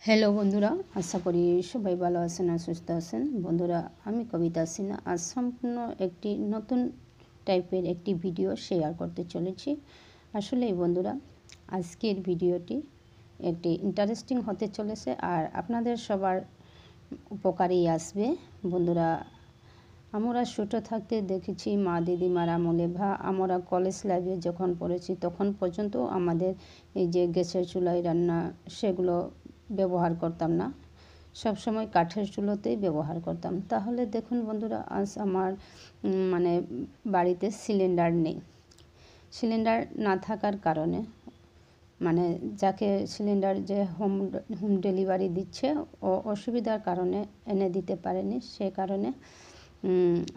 Hello বন্ধুরা, আশা করি সবাই ভালো আছেন আর সুস্থ আছেন। বন্ধুরা, আমি কবিতা সিনহা আজ সম্পূর্ণ একটি নতুন টাইপের একটি ভিডিও শেয়ার করতে চলেছি। আসলে বন্ধুরা, আজকের ভিডিওটি একটি ইন্টারেস্টিং হতে চলেছে আর আপনাদের সবার উপকারেই আসবে। বন্ধুরা, আমরা ছোট থাকতে দেখেছি মা দিদিমার আমলে বা আমরা কলেজ লাইফে যখন পড়েছি তখন পর্যন্ত আমাদের এই যে গ্যাসের চুলায় রান্না সেগুলো ব্যবহার করতাম না, সব সময় কাঠের চুলোতেই ব্যবহার করতাম। তাহলে দেখুন বন্ধুরা, আজ আমার বাড়িতে সিলিন্ডার নেই। সিলিন্ডার না থাকার কারণে যাকে সিলিন্ডার যে হোম ডেলিভারি দিচ্ছে ও অসুবিধার কারণে এনে দিতে পারেনি, সে কারণে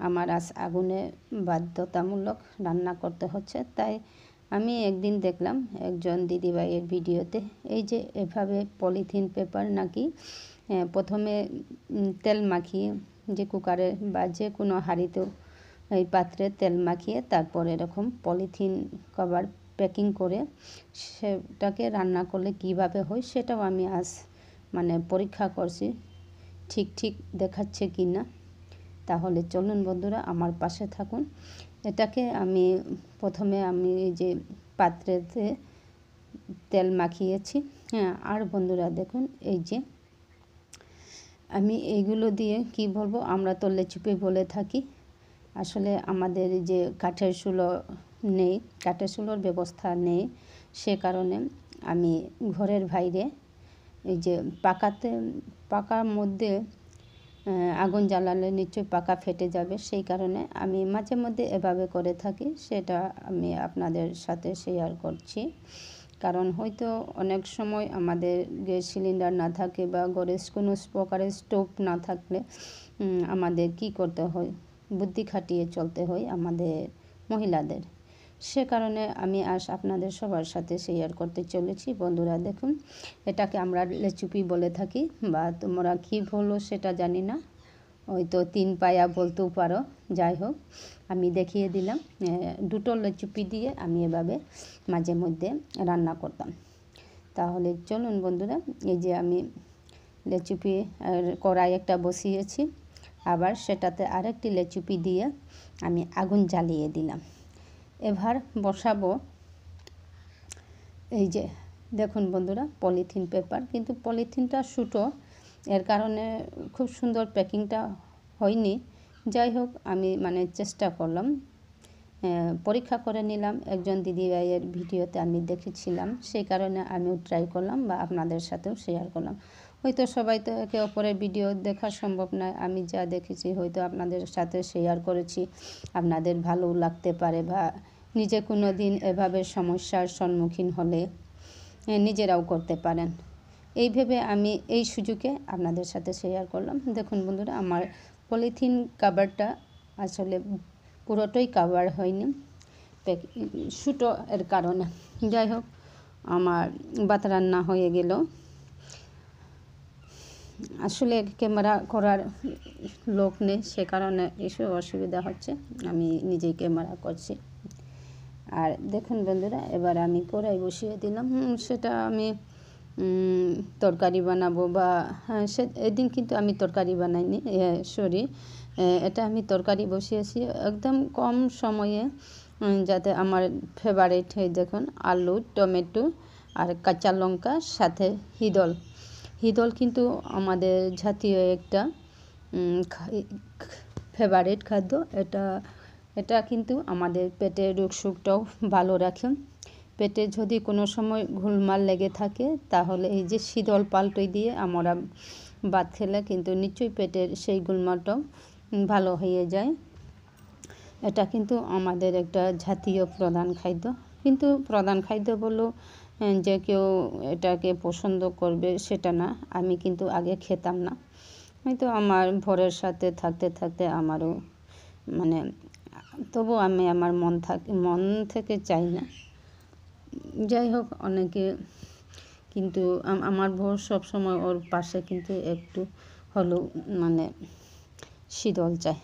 আমার আজ আগুনে বাধ্যতামূলক রান্না করতে হচ্ছে। তাই আমি একদিন দেখলাম একজন দিদিভাইয়ের ভিডিওতে এই যে এভাবে পলিথিন পেপার নাকি প্রথমে তেল মাখিয়ে যে কুকারে বা যে কোনো হাঁড়িতেও এই পাত্রে তেল মাখিয়ে তারপর এরকম পলিথিন কভার প্যাকিং করে সেটাকে রান্না করলে কিভাবে হয় সেটাও আমি আজ পরীক্ষা করছি ঠিক দেখাচ্ছে কি না। তাহলে চলুন বন্ধুরা, আমার পাশে থাকুন। এটাকে প্রথমে আমি যে পাত্রেতে তেল মাখিয়েছি, আর বন্ধুরা দেখুন এই যে আমি এইগুলো দিয়ে কি বলবো, আমরা তো লেচুপি বলে থাকি। আসলে আমাদের যে কাঠের চুলো নেই, কাঠের চুলোর ব্যবস্থা নেই, সে কারণে আমি ঘরের বাইরে এই যে পাকার মধ্যে আগুন জ্বালালে নিশ্চয়ই পাকা ফেটে যাবে, সেই কারণে আমি মাঝে মধ্যে এভাবে করে থাকি। সেটা আমি আপনাদের সাথে শেয়ার করছি। কারণ হয়তো অনেক সময় আমাদের গ্যাস সিলিন্ডার না থাকে বা ঘরে কোনো প্রকারের স্টোভ না থাকলে আমাদের কি করতে হয়, বুদ্ধি খাটিয়ে চলতে হয় আমাদের মহিলাদের। সে কারণে আমি আজ আপনাদের সবার সাথে শেয়ার করতে চলেছি। বন্ধুরা দেখুন, এটাকে আমরা লেচুপি বলে থাকি, বা তোমরা কী বলো সেটা জানি না, হয়তো 3 পায়া বলতেও পারো। যাই হোক, আমি দেখিয়ে দিলাম দুটো লেচুপি দিয়ে আমি এভাবে মাঝে মধ্যে রান্না করতাম। তাহলে চলুন বন্ধুরা, এই যে আমি লেচুপি কড়াই একটা বসিয়েছি, আবার সেটাতে আরেকটি লেচুপি দিয়ে আমি আগুন জ্বালিয়ে দিলাম। এবার বসাবো এই যে দেখুন বন্ধুরা পলিথিন পেপার, কিন্তু পলিথিনটা ছোটো, এর কারণে খুব সুন্দর প্যাকিংটা হয়নি। যাই হোক, আমি চেষ্টা করলাম, পরীক্ষা করে নিলাম, একজন দিদিভাইয়ের ভিডিওতে আমি দেখেছিলাম, সেই কারণে আমিও ট্রাই করলাম বা আপনাদের সাথেও শেয়ার করলাম। হয়তো সবাই তো একে অপরের ভিডিও দেখা সম্ভব নয়, আমি যা দেখেছি হয়তো আপনাদের সাথে শেয়ার করেছি, আপনাদের ভালো লাগতে পারে, বা নিজে কোনো দিন এভাবে সমস্যার সম্মুখীন হলে নিজেরাও করতে পারেন। এই ভেবে আমি এই সুযোগে আপনাদের সাথে শেয়ার করলাম। দেখুন বন্ধুরা, আমার পলিথিন কাভারটা আসলে পুরোটাই কাভার হয়নি ছোটো এর কারণে। যাই হোক, আমার ভাত রান্না হয়ে গেল। আসলে ক্যামেরা করার লোক নেই, সে কারণে এসব অসুবিধা হচ্ছে, আমি নিজেই ক্যামেরা করছি। আর দেখুন বন্ধুরা, এবার আমি কড়াই বসিয়ে দিলাম। সেটা আমি তরকারি বানাবো, বা এদিন কিন্তু আমি তরকারি বানাইনি, এটা আমি তরকারি বসিয়েছি একদম কম সময়ে, যাতে আমার ফেভারিট হয়। দেখুন, আলু, টমেটো আর কাঁচা লঙ্কা, সাথে হিদল কিন্তু আমাদের জাতীয় একটা ফেভারিট খাদ্য। এটা কিন্তু আমাদের পেটের রোগটাও ভালো রাখে। পেটে যদি কোনো সময় ঘুলমাল লেগে থাকে, তাহলে এই যে শীতল পাল্টই দিয়ে আমরা ভাত খেলে কিন্তু নিশ্চয়ই পেটের সেই গোলমালটাও ভালো হয়ে যায়। এটা কিন্তু আমাদের একটা জাতীয় প্রধান খাদ্য, কিন্তু প্রধান খাদ্য বলেও যে কেউ এটাকে পছন্দ করবে সেটা না। আমি কিন্তু আগে খেতাম না, হয়তো আমার ভোরের সাথে থাকতে থাকতে আমারও তবু আমি আমার মন থেকে চাই না। যাই হোক, অনেকে কিন্তু আমার ভোর সবসময় ওর পাশে কিন্তু একটু হলেও শীতল চাই।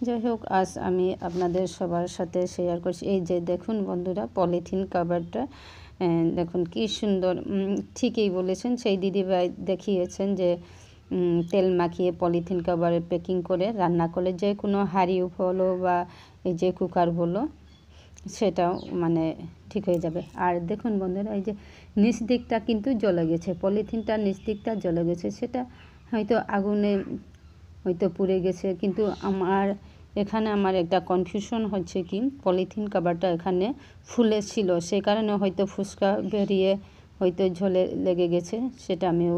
যাই হোক, আজ আমি আপনাদের সবার সাথে শেয়ার করছি। এই যে দেখুন বন্ধুরা, পলিথিন কাভারটা দেখুন কি সুন্দর, ঠিকই বলেছেন, সেই দিদিভাই দেখিয়েছেন যে তেল মাখিয়ে পলিথিন কভারে প্যাকিং করে রান্না করলে যে কোনো হাঁড়ি বলো বা এই যে কুকার বলো সেটাও মানে ঠিক হয়ে যাবে। আর দেখুন বন্ধুরা, এই যে নিচ দিকটা কিন্তু জ্বলে গেছে, পলিথিনটার নিচ দিকটা জ্বলে গেছে, সেটা হয়তো আগুনে হয়তো পুড়ে গেছে। কিন্তু এখানে আমার একটা কনফিউশন হচ্ছে কি, পলিথিন কভারটা এখানে ফুলে ছিল, সেই কারণে হয়তো ফুসকা বেরিয়ে হয়তো ঝোলে লেগে গেছে, সেটা আমিও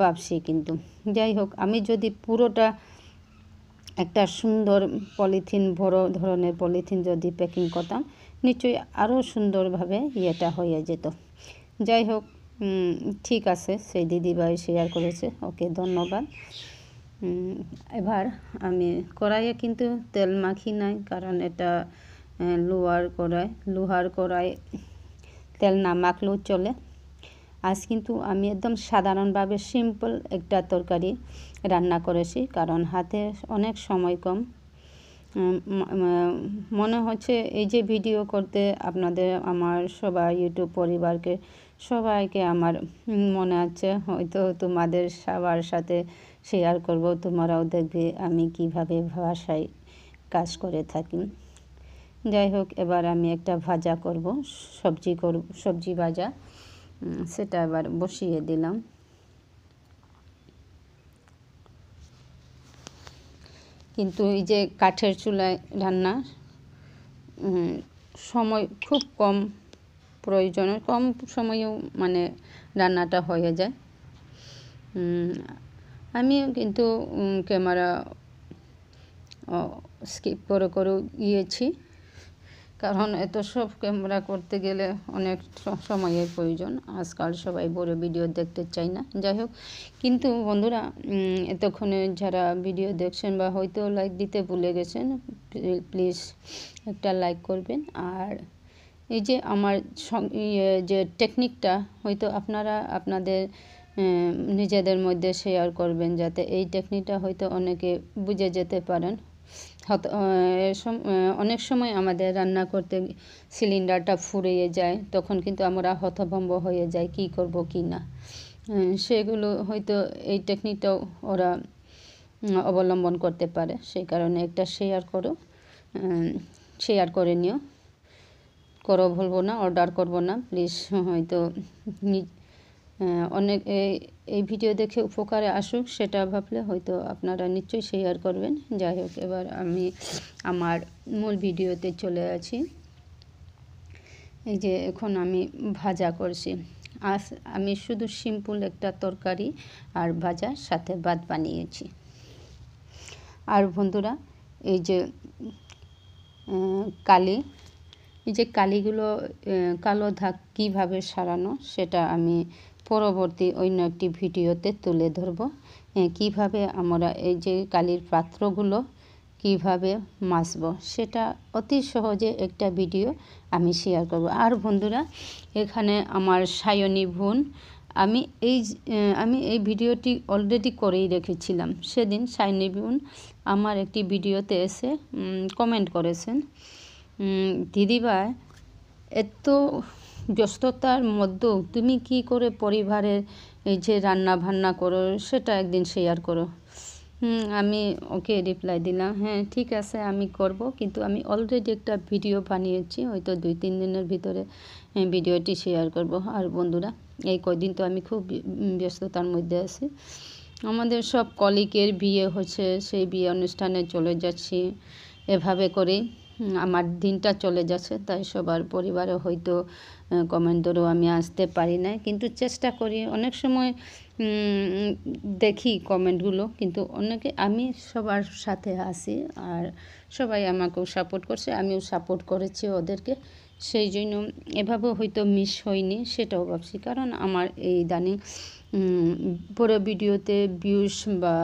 ভাবছি। কিন্তু যাই হোক, আমি যদি পুরোটা একটা সুন্দর পলিথিন, বড় ধরনের পলিথিন যদি প্যাকিং করতাম, নিশ্চয়ই আরও সুন্দরভাবে ইয়েটা হয়ে যেত। যাই হোক, ঠিক আছে, সেই দিদিভাই শেয়ার করেছে, ওকে ধন্যবাদ। এবার আমি কড়াইয়ে কিন্তু তেল মাখি নাই, কারণ এটা লোহার কড়াই, তেল না মাখলেও চলে। আজ কিন্তু আমি একদম সাধারণভাবে সিম্পল একটা তরকারি রান্না করেছি, কারণ হাতে অনেক সময় কম। মনে হচ্ছে এই যে ভিডিও করতে আপনাদের, আমার সবাই ইউটিউব পরিবারকে সবাইকে আমার মনে আছে হয়তো তোমাদের সবার সাথে শেয়ার করব, তোমরাও দেখবে আমি কিভাবে ভাষায় কাজ করে থাকি। যাই হোক, এবার আমি একটা ভাজা করব, সবজি ভাজা, সেটা এবার বসিয়ে দিলাম। কিন্তু এই যে কাঠের চুলায় রান্না, সময় খুব কম প্রয়োজন, কম সময়েও মানে রান্নাটা হয়ে যায়। আমিও কিন্তু ক্যামেরা স্কিপ করে গিয়েছি, কারণ এত সব ক্যামেরা করতে গেলে অনেক সময়ের প্রয়োজন। আজকাল সবাই বড় ভিডিও দেখতে চায় না। যাই হোক, কিন্তু বন্ধুরা, এতক্ষণে যারা ভিডিও দেখছেন বা হয়তো লাইক দিতে ভুলে গেছেন, প্লিজ একটা লাইক করবেন। আর এই যে আমার যে টেকনিকটা হয়তো আপনারা আপনাদের নিজেদের মধ্যে শেয়ার করবেন, যাতে এই টেকনিকটা হয়তো অনেকে বুঝে যেতে পারেন। অনেক সময় আমাদের রান্না করতে সিলিন্ডারটা ফুরিয়ে যায়, তখন কিন্তু আমরা হতভম্ব হয়ে যাই কি করব কি না। সেগুলো হয়তো এই টেকনিকটাও ওরা অবলম্বন করতে পারে, সেই কারণে একটা শেয়ার করে নিও। বলবো না, অর্ডার করব না, প্লিজ। হয়তো অনেক এই ভিডিও দেখে উপকারে আসুক সেটা ভাবলে হয়তো আপনারা নিশ্চয়ই শেয়ার করবেন। যাই হোক, এবার আমি আমার মূল ভিডিওতে চলে আছি। এই যে এখন আমি ভাজা করছি। আজ আমি শুধু সিম্পল একটা তরকারি আর ভাজার সাথে ভাত বানিয়েছি। আর বন্ধুরা, এই যে কালিগুলো, কালো দাগ কীভাবে সারানো, সেটা আমি পরবর্তী অন্য একটি ভিডিওতে তুলে ধরব। কিভাবে আমরা এই যে কালির পাত্রগুলো কিভাবে মাজব, সেটা অতি সহজে একটা ভিডিও আমি শেয়ার করব। আর বন্ধুরা, এখানে আমার সায়নী বোন, আমি এই ভিডিওটি অলরেডি করেই রেখেছিলাম। সেদিন সায়নী বোন আমার একটি ভিডিওতে এসে কমেন্ট করেছেন, দিদিভাই, এত ব্যস্ততার মধ্যেও তুমি কি করে পরিবারের এই যে রান্না বান্না করো, সেটা একদিন শেয়ার করো। আমি ওকে রিপ্লাই দিলাম, হ্যাঁ ঠিক আছে আমি করব, কিন্তু আমি অলরেডি একটা ভিডিও বানিয়েছি, হয়তো 2-3 দিনের ভিতরে ভিডিওটি শেয়ার করব। আর বন্ধুরা, এই কয়দিন তো আমি খুব ব্যস্ততার মধ্যে আছি। আমাদের সব কলিগের বিয়ে হচ্ছে, সেই বিয়ে অনুষ্ঠানে চলে যাচ্ছি, এভাবে করেই আমার দিনটা চলে যাচ্ছে। তাই সবার পরিবারে হয়তো কমেন্ট ধরেও আমি আসতে পারি না, কিন্তু চেষ্টা করি। অনেক সময় দেখি কমেন্টগুলো, কিন্তু আমি সবার সাথে আসি, আর সবাই আমাকেও সাপোর্ট করছে, আমিও সাপোর্ট করেছি ওদেরকে। সেই জন্য এভাবেও হয়তো মিস হয়নি, সেটাও ভাবছি। কারণ আমার এই ইদানিং পুরো ভিডিওতে ভিউজ বা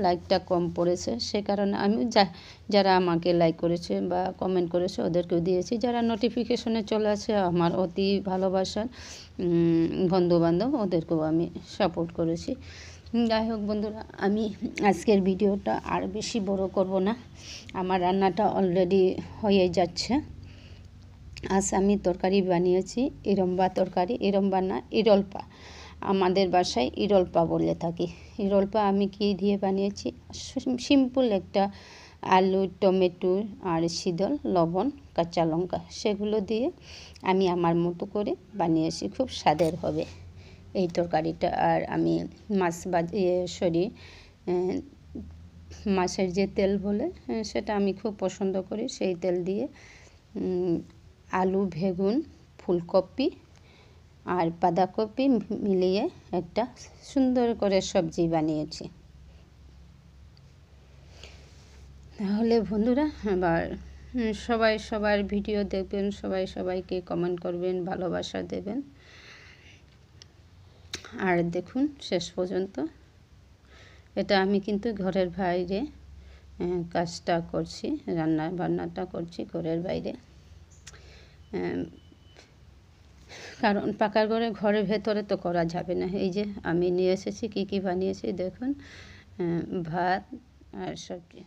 লাইকটা কম পড়েছে, সে কারণে আমিও যারা আমাকে লাইক করেছে বা কমেন্ট করেছে ওদেরকেও দিয়েছি। যারা নোটিফিকেশনে চলে আসে, আমার অতি ভালোবাসার বন্ধুবান্ধব, ওদেরকেও আমি সাপোর্ট করেছি। যাই হোক বন্ধুরা, আমি আজকের ভিডিওটা আর বেশি বড় করব না, আমার রান্নাটা অলরেডি হয়ে যাচ্ছে। আজ আমি তরকারি বানিয়েছি ইরম্বা তরকারি, ইরম্বা না ইরলপা, আমাদের বাসায় ইরলপা বলে থাকি। ইরলপা আমি কি দিয়ে বানিয়েছি, সিম্পল একটা আলু, টমেটো আর শীতল লবণ, কাঁচা লঙ্কা, সেগুলো দিয়ে আমি আমার মতো করে বানিয়েছি। খুব স্বাদের হবে এই তরকারিটা। আর আমি মাছ মাছের যে তেল বলে সেটা আমি খুব পছন্দ করি। সেই তেল দিয়ে আলু, বেগুন, ফুলকপি আর বাঁধাকপি মিলিয়ে একটা সুন্দর করে সবজি বানিয়েছি। তাহলে বন্ধুরা, এবার সবাই সবার ভিডিও দেখবেন, সবাই সবাইকে কমেন্ট করবেন, ভালোবাসা দেবেন। আর দেখুন শেষ পর্যন্ত। এটা আমি কিন্তু ঘরের বাইরে কাজটা করছি, বান্নাটা করছি ঘরের বাইরে, কারণ পাকা ঘরের ভেতরে তো করা যাবে না। এই যে আমি নিয়ে এসেছি কী কী বানিয়েছি দেখুন, ভাত আর সবজি।